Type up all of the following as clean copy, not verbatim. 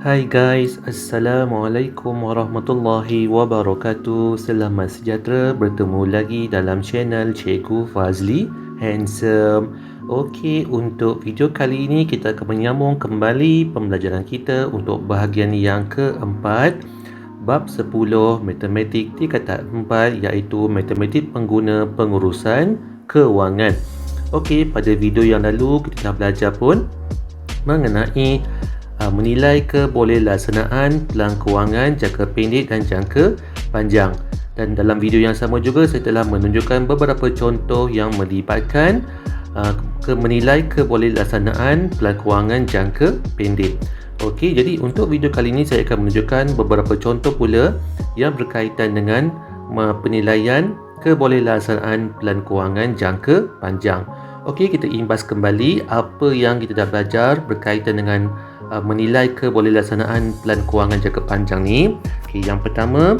Hai guys, Assalamualaikum warahmatullahi wabarakatuh. Selamat sejahtera, bertemu lagi dalam channel Cikgu Fazli Handsome. Okey, untuk video kali ini kita akan menyambung kembali pembelajaran kita untuk bahagian yang keempat, bab 10 matematik tingkatan 4, iaitu matematik pengguna pengurusan kewangan. Okey, pada video yang lalu kita dah belajar pun mengenai menilai kebolehlaksanaan pelan kewangan jangka pendek dan jangka panjang. Dan dalam video yang sama juga saya telah menunjukkan beberapa contoh yang melibatkan menilai kebolehlaksanaan pelan kewangan jangka pendek. Okey, jadi untuk video kali ini saya akan menunjukkan beberapa contoh pula yang berkaitan dengan penilaian kebolehlaksanaan pelan kewangan jangka panjang. Okey, kita imbas kembali apa yang kita dah belajar berkaitan dengan menilai kebolehlaksanaan pelan kewangan jangka panjang ni. Okey, yang pertama,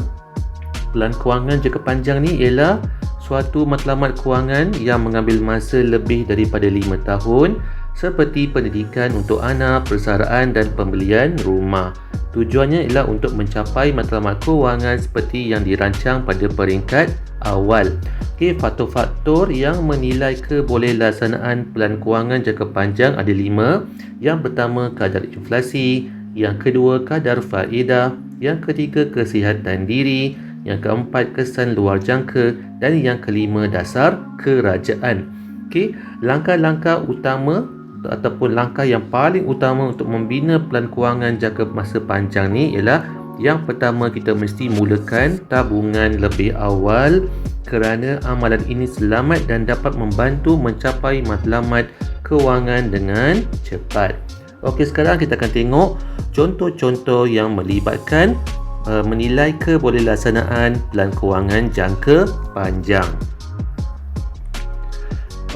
pelan kewangan jangka panjang ni ialah suatu matlamat kewangan yang mengambil masa lebih daripada 5 tahun, seperti pendidikan untuk anak, persaraan dan pembelian rumah. Tujuannya ialah untuk mencapai matlamat kewangan seperti yang dirancang pada peringkat awal. Okey, faktor-faktor yang menilai kebolehlaksanaan pelan kewangan jangka panjang ada 5. Yang pertama, kadar inflasi. Yang kedua, kadar faedah. Yang ketiga, kesihatan diri. Yang keempat, kesan luar jangka. Dan yang kelima, dasar kerajaan. Okey, langkah-langkah utama ataupun langkah yang paling utama untuk membina pelan kewangan jangka masa panjang ni ialah yang pertama, kita mesti mulakan tabungan lebih awal kerana amalan ini selamat dan dapat membantu mencapai matlamat kewangan dengan cepat. Okey, sekarang kita akan tengok contoh-contoh yang melibatkan menilai kebolehlaksanaan pelan kewangan jangka panjang.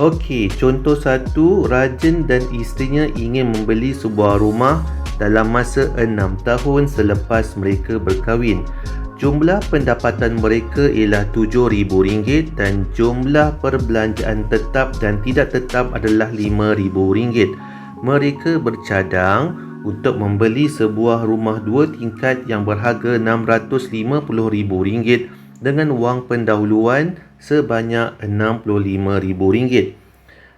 Okey, contoh 1, Rajen dan isterinya ingin membeli sebuah rumah dalam masa 6 tahun selepas mereka berkahwin. Jumlah pendapatan mereka ialah RM7,000 dan jumlah perbelanjaan tetap dan tidak tetap adalah RM5,000. Mereka bercadang untuk membeli sebuah rumah 2 tingkat yang berharga RM650,000 dengan wang pendahuluan sebanyak RM65,000.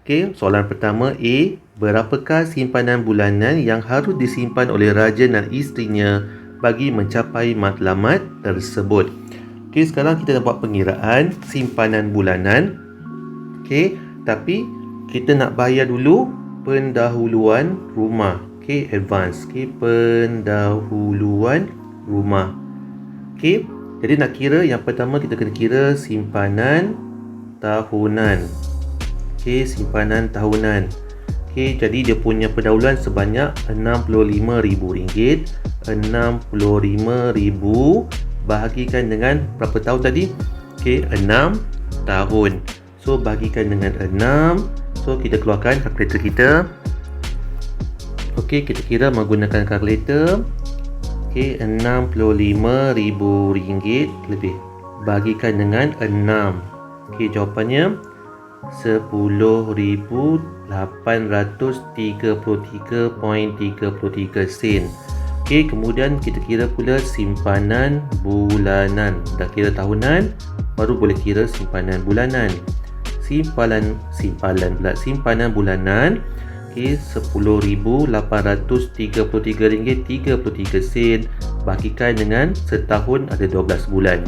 Okey, soalan pertama A. Berapakah simpanan bulanan yang harus disimpan oleh Rajen dan isterinya bagi mencapai matlamat tersebut? Okey, sekarang kita nak buat pengiraan simpanan bulanan. Okey, tapi kita nak bayar dulu pendahuluan rumah. Okey, advance. Okey, pendahuluan rumah. Okey, jadi nak kira, yang pertama kita kena kira simpanan tahunan. Okey, simpanan tahunan. Okey, jadi dia punya pendahuluan sebanyak RM65,000. RM65,000 bahagikan dengan berapa tahun tadi? Okey, 6 tahun. So, bahagikan dengan 6. So, kita keluarkan kalkulator kita. Okey, kita kira menggunakan kalkulator. Okey, RM65,000 lebih bahagikan dengan 6. Okey, jawapannya 10,833.33 sen. Okey, kemudian kita kira pula simpanan bulanan. Dah kira tahunan, baru boleh kira simpanan bulanan. Simpanan bulanan. Okey, RM10,833.33 sen bahagikan dengan setahun ada 12 bulan.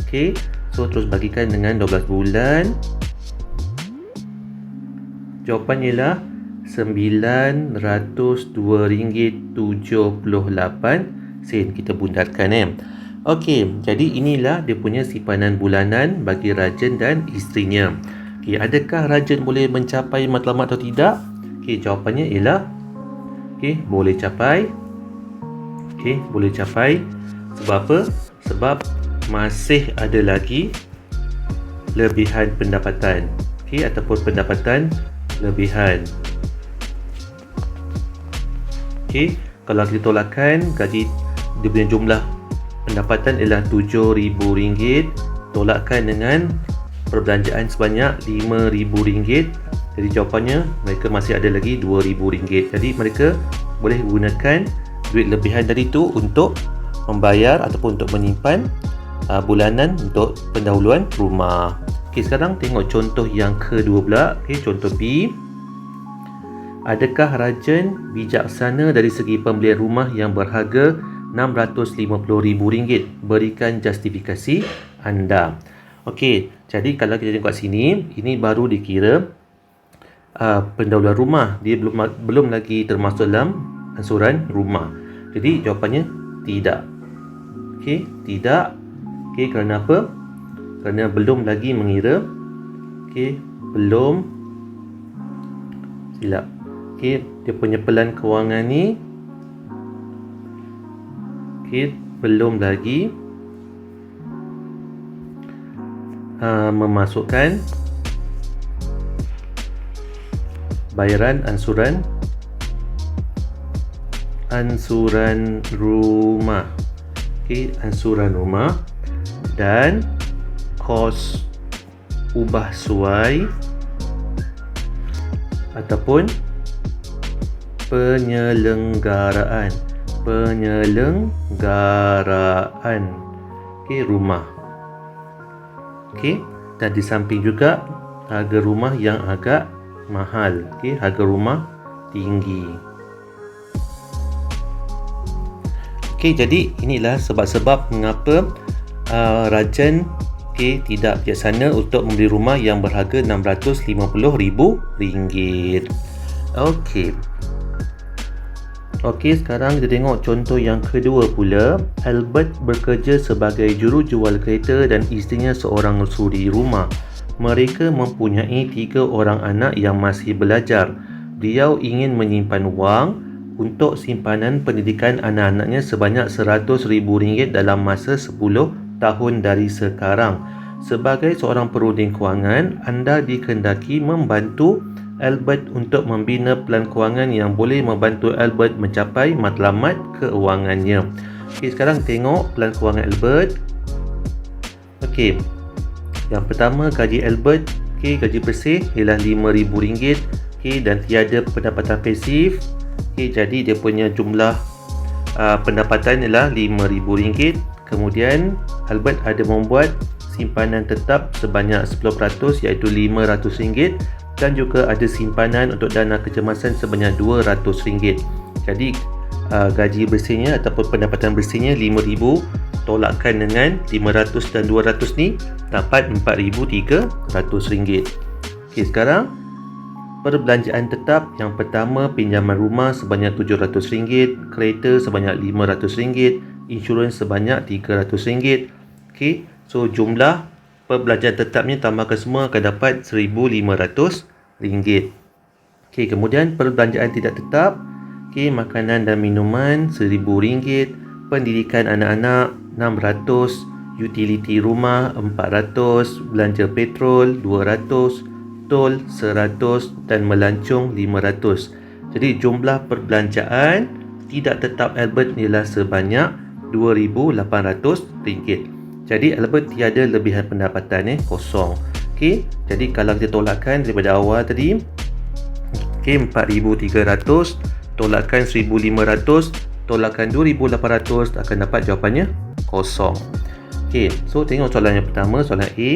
Okey, so terus bahagikan dengan 12 bulan. Jawapannya ialah RM902.78. Kita bundarkan. Okey, jadi inilah dia punya simpanan bulanan bagi Rajen dan isterinya. Okey, adakah Rajen boleh mencapai matlamat atau tidak? Okey, jawapannya ialah boleh capai. Okey, boleh capai. Sebab apa? Sebab masih ada lagi lebihan pendapatan. Okey, ataupun pendapatan lebihan. Okey, kalau kita tolakkan gaji, dia punya jumlah pendapatan ialah RM7,000, tolakkan dengan perbelanjaan sebanyak RM5,000. Jadi jawapannya mereka masih ada lagi RM2,000. Jadi mereka boleh gunakan duit lebihan dari itu untuk membayar ataupun untuk menyimpan bulanan untuk pendahuluan rumah. Okey, sekarang tengok contoh yang kedua pula. Okey, contoh B. Adakah Rajan bijaksana dari segi pembelian rumah yang berharga RM650,000? Berikan justifikasi anda. Okey, jadi kalau kita tengok kat sini, ini baru dikira pendahuluan rumah. Dia belum lagi termasuk dalam ansuran rumah. Jadi jawapannya tidak. Okey, tidak. Okey, kerana apa? Kerana belum lagi mengira. Okey, belum. Silap. Okey, dia punya pelan kewangan ni. Okey, belum lagi memasukkan bayaran ansuran rumah. Okey, ansuran rumah dan kos ubah suai ataupun penyelenggaraan rumah. Okey, dan di samping juga harga rumah yang agak mahal. Okey, harga rumah tinggi. Okey, jadi inilah sebab-sebab mengapa Rajan tidak bijaksana untuk membeli rumah yang berharga RM650,000. Okey, sekarang kita tengok contoh yang kedua pula. Albert bekerja sebagai jurujual kereta dan isterinya seorang suri rumah. Mereka mempunyai 3 orang anak yang masih belajar. Beliau ingin menyimpan wang untuk simpanan pendidikan anak-anaknya sebanyak RM100,000 dalam masa 10 tahun dari sekarang. Sebagai seorang perunding kewangan, anda dikehendaki membantu Albert untuk membina pelan kewangan yang boleh membantu Albert mencapai matlamat keuangannya. Okey, sekarang tengok pelan kewangan Albert. Okey, yang pertama gaji Albert, gaji bersih ialah RM5,000, dan tiada pendapatan pasif. Jadi dia punya jumlah pendapatan ialah RM5,000. Kemudian Albert ada membuat simpanan tetap sebanyak 10% iaitu RM500 dan juga ada simpanan untuk dana kecemasan sebanyak RM200. Jadi gaji bersihnya ataupun pendapatan bersihnya RM5,000, tolakkan dengan 500 dan 200 ni dapat RM4,300. Okey, sekarang perbelanjaan tetap yang pertama, pinjaman rumah sebanyak RM700, kereta sebanyak RM500, insurans sebanyak RM300. Okey, so jumlah perbelanjaan tetapnya tambahkan semua akan dapat RM1,500. Okey, kemudian perbelanjaan tidak tetap, makanan dan minuman RM1,000, pendidikan anak-anak RM600, utiliti rumah RM400, belanja petrol RM200, tol RM100 dan melancong RM500. Jadi jumlah perbelanjaan tidak tetap Albert ialah sebanyak RM2,800. Jadi Albert tiada lebihan pendapatan, kosong. Okey, jadi kalau kita tolakkan daripada awal tadi, RM4,300 tolakkan RM1,500 tolakkan RM2,800 akan dapat jawapannya kosong. Okey, so tengok soalan yang pertama, soalan A.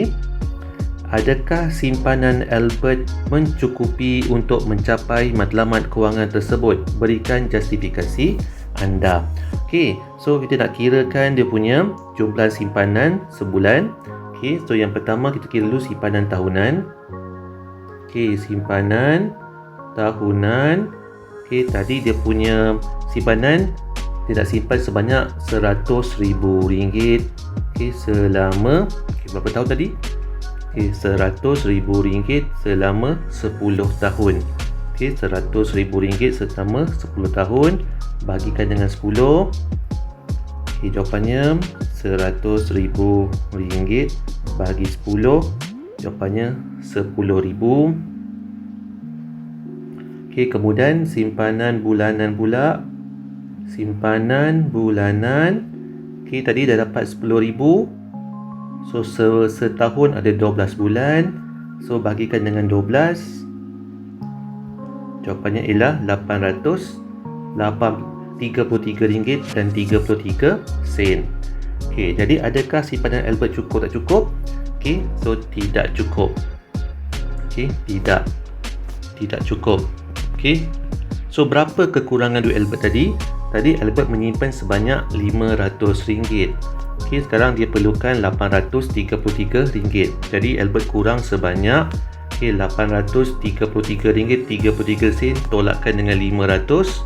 Adakah simpanan Albert mencukupi untuk mencapai matlamat kewangan tersebut? Berikan justifikasi anda. Okey, so kita nak kirakan dia punya jumlah simpanan sebulan. Okey, so yang pertama kita kira dulu simpanan tahunan. Okey, simpanan tahunan. Okey, tadi dia punya simpanan dia nak simpan sebanyak RM100,000. Okey, selama berapa tahun tadi? RM100,000 selama 10 tahun. RM100,000 selama 10 tahun. Bagikan dengan 10. Jawapannya RM100,000 bagi 10. Jawapannya RM10,000. Kemudian simpanan bulanan pula. Simpanan bulanan. Tadi dah dapat RM10,000. So setahun ada 12 bulan. So bagikan dengan 12. Jawapannya ialah RM33 dan 33 sen. Okey, jadi adakah simpanan Albert cukup tak cukup? Okey, so tidak cukup. Okey, tidak cukup. Okey. So berapa kekurangan duit Albert tadi? Tadi Albert menyimpan sebanyak RM500. Okey, sekarang dia perlukan RM833. Jadi Albert kurang sebanyak RM833.33 tolakkan dengan 500.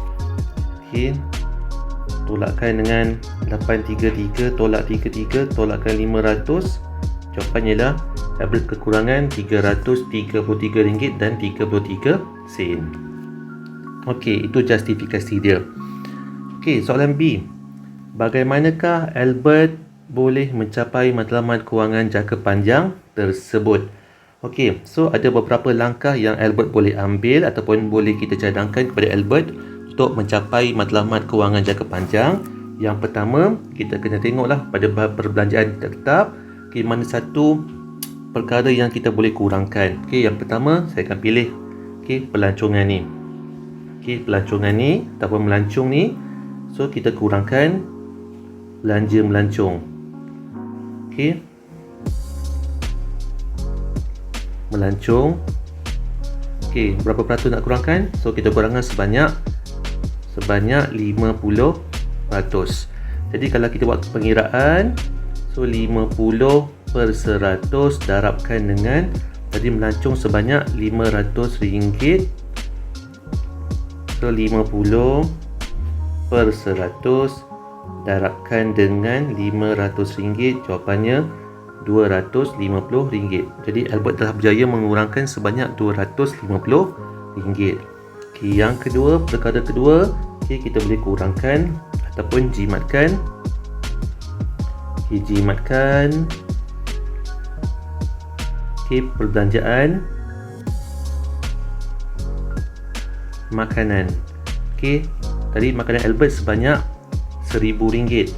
Okey. Tolakkan dengan 833 tolak 33 tolakkan 500. Jawapannya ialah Albert kekurangan RM333 dan 33 sen. Okey, itu justifikasi dia. Okey, soalan B. Bagaimanakah Albert boleh mencapai matlamat kewangan jangka panjang tersebut? Okey, so ada beberapa langkah yang Albert boleh ambil ataupun boleh kita cadangkan kepada Albert untuk mencapai matlamat kewangan jangka panjang. Yang pertama, kita kena tengoklah pada bab perbelanjaan tetap, mana satu perkara yang kita boleh kurangkan. Okey, yang pertama saya akan pilih pelancongan ni. Okey, pelancongan ni ataupun melancong ni, so kita kurangkan belanja melancong. Okey. Melancong. Okey, berapa peratus nak kurangkan? So kita kurangkan sebanyak 50%. Jadi kalau kita buat pengiraan, so 50% darabkan dengan tadi melancong sebanyak RM500. So 50% darabkan dengan RM500, jawapannya RM250. Jadi Albert telah berjaya mengurangkan sebanyak RM250. Okay, yang kedua, perkara kedua, kita boleh kurangkan ataupun jimatkan. Jimatkan perbelanjaan makanan. Tadi makanan Albert sebanyak RM1,000.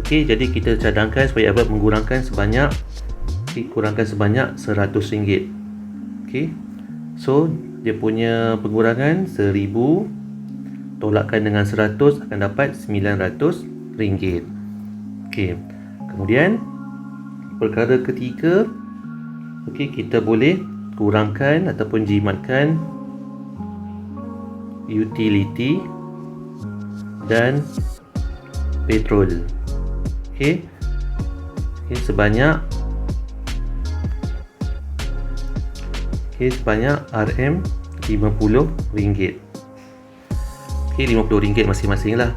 Jadi kita cadangkan supaya Albert mengurangkan sebanyak RM100. So dia punya pengurangan 1,000 tolakkan dengan 100 akan dapat RM900. Kemudian perkara ketiga, kita boleh kurangkan ataupun jimatkan utility dan petrol. Sebanyak RM50. RM50 masing-masing lah.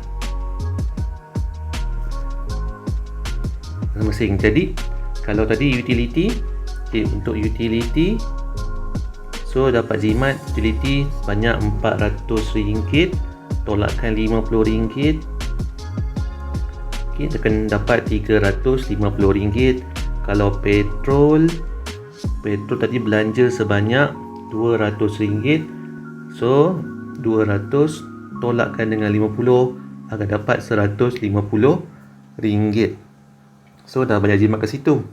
Masing-masing. Jadi kalau tadi utility, untuk utility, so dapat jimat utility sebanyak RM400 tolakkan RM50. Kita akan dapat RM350. Kalau petrol tadi belanja sebanyak RM200. So 200 tolakkan dengan 50 akan dapat RM150. So dah banyak jimat ke situ.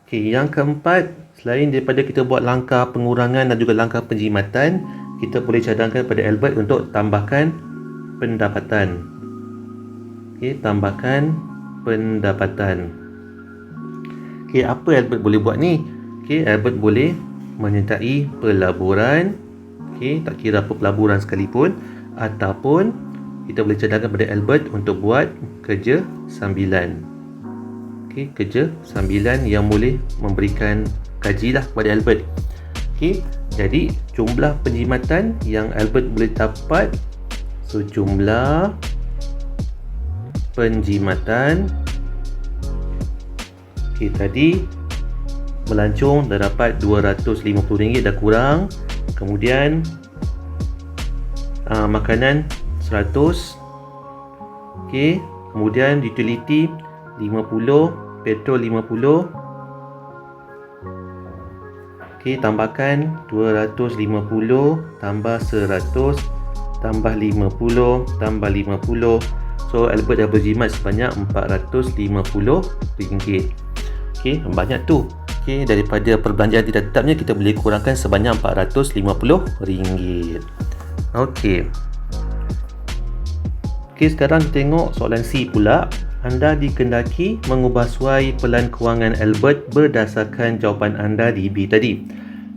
Yang keempat, selain daripada kita buat langkah pengurangan dan juga langkah penjimatan, kita boleh cadangkan pada Albert untuk tambahkan pendapatan. Tambahkan pendapatan. Apa Albert boleh buat ni? Albert boleh menyertai pelaburan, tak kira apa pelaburan sekalipun, ataupun kita boleh cadangkan pada Albert untuk buat kerja sambilan. Kerja sambilan yang boleh memberikan gaji lah kepada Albert. Jadi jumlah penjimatan yang Albert boleh dapat, so jumlah penjimatan tadi melancong dah dapat RM250 dah kurang. Kemudian makanan 100. Kemudian utility 50, petrol 50. Tambahkan 250 tambah 100 tambah 50 tambah 50. So Albert dah berjimat sebanyak RM450. Banyak tu. Daripada perbelanjaan tidak tetapnya kita boleh kurangkan sebanyak RM450. Okey, sekarang kita tengok soalan C pula. Anda dikendaki mengubahsuai pelan kewangan Albert berdasarkan jawapan anda di B tadi.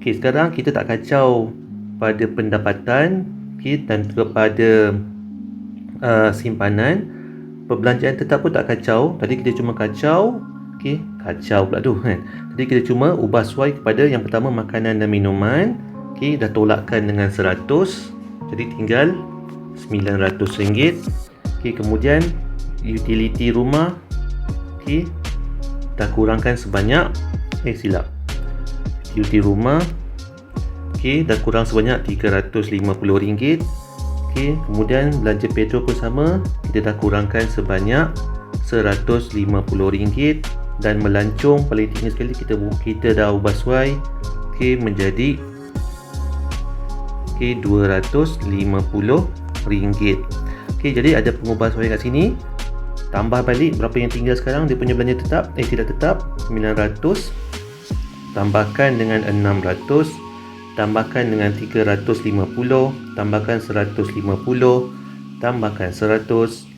Okey, sekarang kita tak kacau pada pendapatan, dan juga pada simpanan. Perbelanjaan tetap pun tak kacau. Tadi kita cuma kacau, kacau pula tu kan. Jadi kita cuma ubah suai kepada yang pertama makanan dan minuman. Dah tolakkan dengan 100. Jadi tinggal RM900. Kemudian utility rumah, dah kurangkan sebanyak silap. Utility rumah dah kurang sebanyak RM350. Kemudian belanja petrol pun sama, kita dah kurangkan sebanyak RM150. Dan melancong paling tinggi sekali kita dah ubah suai menjadi RM250. Jadi ada pengubah suai kat sini. Tambah balik berapa yang tinggal sekarang, dia punya belanja tetap, tidak tetap, 900. Tambahkan dengan 600, tambahkan dengan 350, tambahkan 150, tambahkan 100,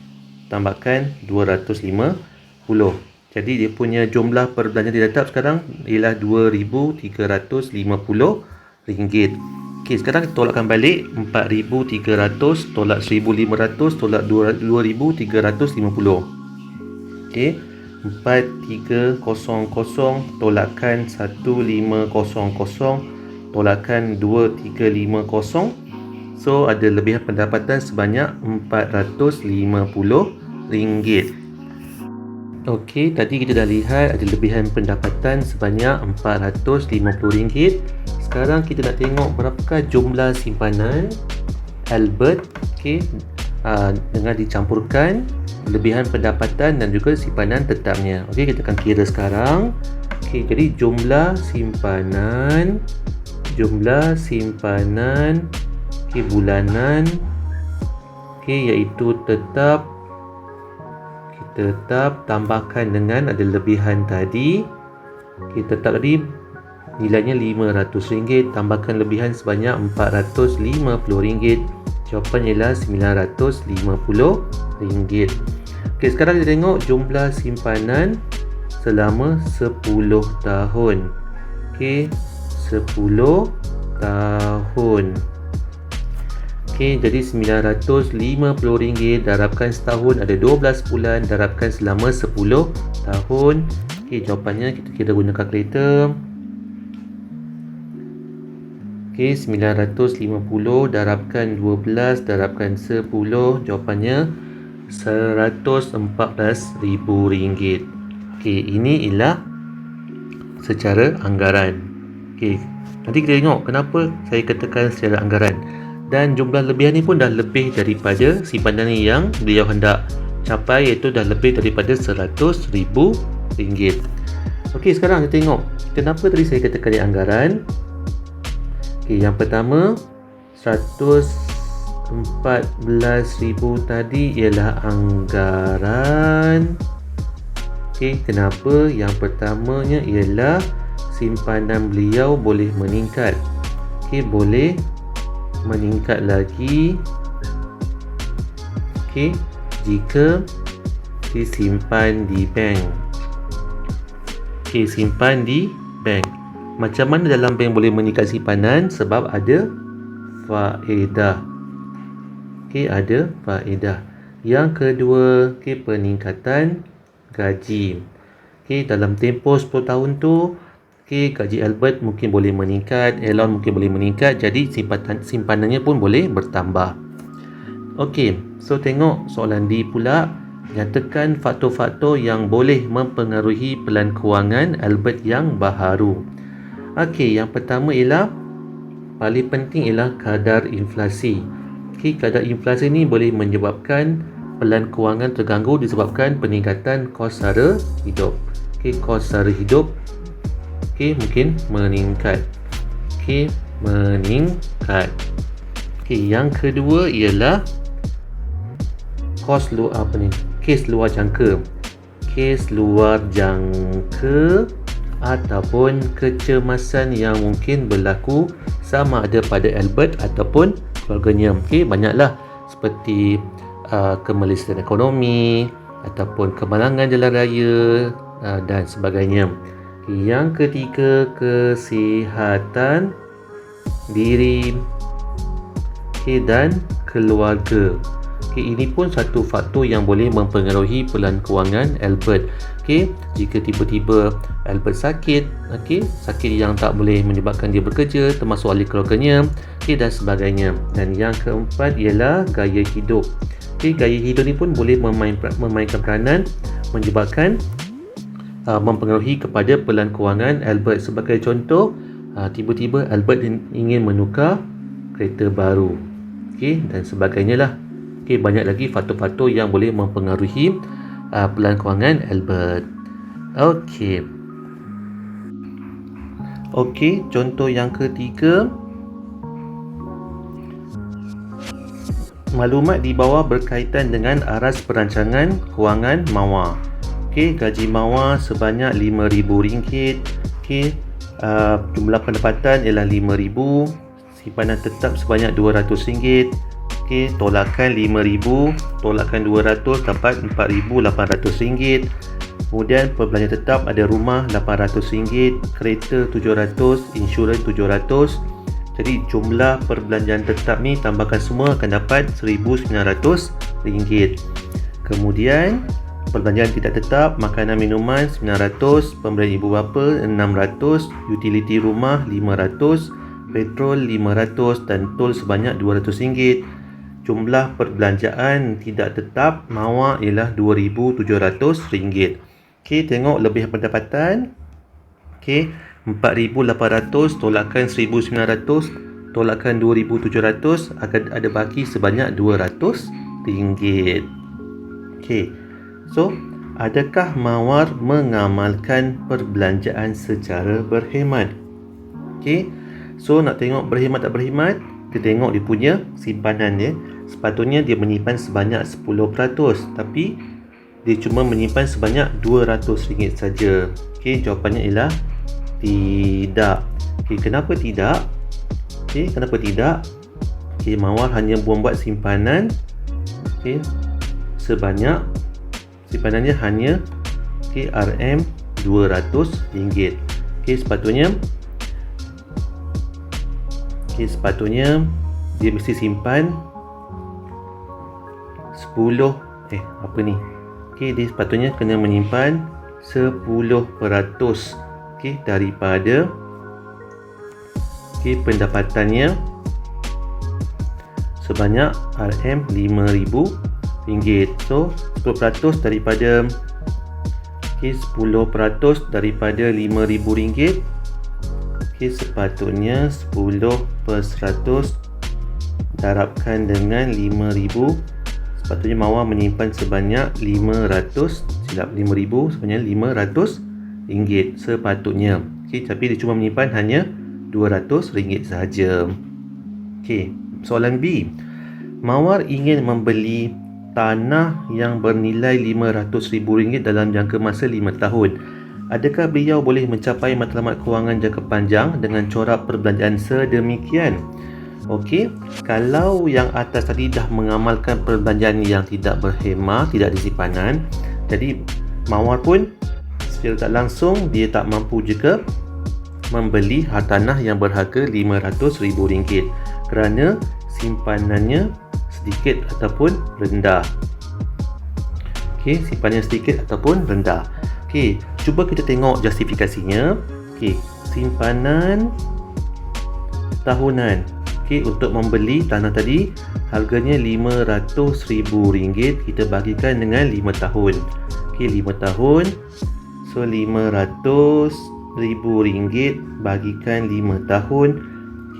tambahkan 250. Jadi dia punya jumlah perbelanjaan tidak tetap sekarang ialah RM2,350. Sekarang kita tolakkan balik. 4,300 tolak 1,500 tolak 2,350. 4,300 tolakkan 1,500 tolakkan 2,350. So ada lebihan pendapatan sebanyak RM450. Okey, tadi kita dah lihat ada lebihan pendapatan sebanyak RM450. Sekarang kita nak tengok berapakah jumlah simpanan Albert dengan dicampurkan lebihan pendapatan dan juga simpanan tetapnya. Okey, kita akan kira sekarang. Jadi jumlah simpanan bulanan iaitu tetap tambahkan dengan ada lebihan tadi. Tetap tadi nilainya RM500, tambahkan lebihan sebanyak RM450. Jawapan ialah RM950. Sekarang kita tengok jumlah simpanan selama 10 tahun. 10 tahun. Jadi RM950 darabkan setahun ada 12 bulan, darabkan selama 10 tahun. Jawapannya kita guna kalkulator. 950 darabkan 12 darabkan 10, jawapannya RM114,000. Ini ialah secara anggaran. Nanti kita tengok kenapa saya katakan secara anggaran. Dan jumlah lebihan ni pun dah lebih daripada simpanan yang beliau hendak capai, iaitu dah lebih daripada RM100,000. Sekarang kita tengok kenapa tadi saya katakan dia anggaran. Yang pertama, 114,000 tadi ialah anggaran. Kenapa? Yang pertamanya ialah simpanan beliau boleh meningkat. Boleh meningkat lagi jika disimpan di bank. Simpan di bank. Macam mana dalam bank boleh meningkat simpanan? Sebab ada faedah. Ada faedah. Yang kedua, peningkatan gaji. Dalam tempoh 10 tahun tu, gaji Albert mungkin boleh meningkat, Elon mungkin boleh meningkat, jadi simpanannya pun boleh bertambah. So tengok soalan D pula. Nyatakan faktor-faktor yang boleh mempengaruhi pelan kewangan Albert yang baharu. Yang pertama ialah paling penting ialah kadar inflasi. Kadar inflasi ni boleh menyebabkan pelan kewangan terganggu disebabkan peningkatan kos sara hidup. Kos sara hidup mungkin meningkat. Yang kedua ialah kes luar jangka. Kes luar jangka ataupun kecemasan yang mungkin berlaku sama ada pada Albert ataupun keluarganya. Banyaklah seperti kemelestarian ekonomi ataupun kemalangan jalan raya dan sebagainya. Yang ketiga, kesihatan diri dan keluarga. Ini pun satu faktor yang boleh mempengaruhi pelan kewangan Albert. Jika tiba-tiba Albert sakit, sakit yang tak boleh menyebabkan dia bekerja, termasuk ahli keluarganya, dan sebagainya. Dan yang keempat ialah gaya hidup. Gaya hidup ni pun boleh memainkan peranan menyebabkan mempengaruhi kepada pelan kewangan Albert. Sebagai contoh, tiba-tiba Albert ingin menukar kereta baru, dan sebagainya lah. Banyak lagi faktor-faktor yang boleh mempengaruhi pelan kewangan Albert. Contoh yang ketiga, maklumat di bawah berkaitan dengan aras perancangan kewangan Mawar. Gaji Mawar sebanyak RM5,000. Jumlah pendapatan ialah RM5,000. Simpanan tetap sebanyak RM200. Tolakan RM5,000, tolakan RM200 dapat RM4,800. Kemudian perbelanjaan tetap ada rumah RM800, kereta RM700, insurans RM700. Jadi jumlah perbelanjaan tetap ni tambahkan semua akan dapat RM1,900. Kemudian perbelanjaan tidak tetap, makanan minuman RM900, pemberian ibu bapa RM600, utiliti rumah RM500, petrol RM500 dan tol sebanyak RM200. Jumlah perbelanjaan tidak tetap Mawar ialah RM2,700. Tengok lebih pendapatan. RM4,800 tolakan RM1,900 tolakan RM2,700 akan ada baki sebanyak RM200. So, adakah Mawar mengamalkan perbelanjaan secara berhemat? So, nak tengok berhemat tak berhemat, kita tengok dia punya simpanan dia. Sepatutnya dia menyimpan sebanyak 10%, tapi dia cuma menyimpan sebanyak RM200 saja. Jawapannya ialah tidak. Kenapa tidak? Kenapa tidak? Mawar hanya buat simpanan sebanyak, simpanannya hanya RM200. Sepatutnya dia mesti simpan 10 dia sepatutnya kena menyimpan 10% daripada pendapatannya sebanyak RM5,000. So 10% daripada 10% daripada RM5,000, sepatutnya 10% darabkan dengan RM5,000. Sepatutnya Mawar menyimpan sebanyak RM500. RM5,000 sebenarnya RM500 sepatutnya. Tapi dia cuma menyimpan hanya RM200 sahaja. Soalan B. Mawar ingin membeli tanah yang bernilai RM500,000 dalam jangka masa 5 tahun. Adakah beliau boleh mencapai matlamat kewangan jangka panjang dengan corak perbelanjaan sedemikian? Kalau yang atas tadi dah mengamalkan perbelanjaan yang tidak berhemah, tidak ada simpanan, jadi Mawar pun secara tak langsung dia tak mampu juga membeli hartanah yang berharga RM500,000 kerana simpanannya sedikit ataupun rendah. Simpanannya sedikit ataupun rendah. Cuba kita tengok justifikasinya. Simpanan tahunan. Untuk membeli tanah tadi harganya RM500,000, kita bagikan dengan 5 tahun. 5 tahun, so RM500,000 bagikan 5 tahun.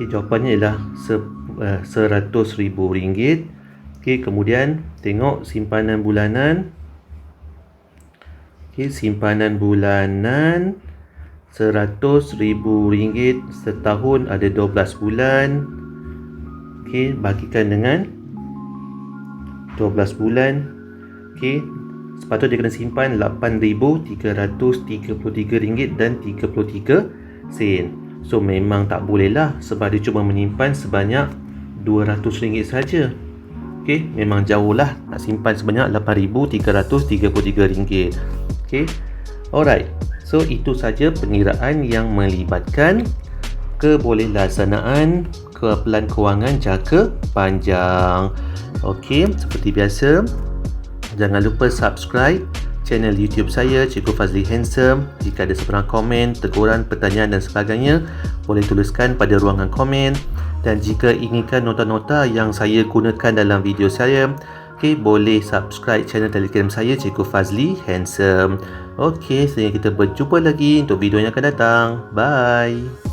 Jawapannya ialah RM100,000. Kemudian tengok simpanan bulanan. Simpanan bulanan RM100,000 setahun ada 12 bulan. Bagikan dengan 12 bulan. Sepatutnya dia kena simpan RM8,333.33. So memang tak boleh lah, sebab dia cuma menyimpan sebanyak RM200 saja. Okey, memang jauh lah. Nak simpan sebanyak RM8,333. Okey. Alright. So itu saja pengiraan yang melibatkan kebolehlassanaan keapalan kewangan jangka panjang. Okey, seperti biasa, jangan lupa subscribe channel YouTube saya, Cikgu Fazli Handsome. Jika ada sebarang komen, teguran, pertanyaan dan sebagainya, boleh tuliskan pada ruangan komen. Dan jika inginkan nota-nota yang saya gunakan dalam video saya, boleh subscribe channel Telegram saya, Cikgu Fazli Handsome. Sehingga kita berjumpa lagi untuk video yang akan datang. Bye.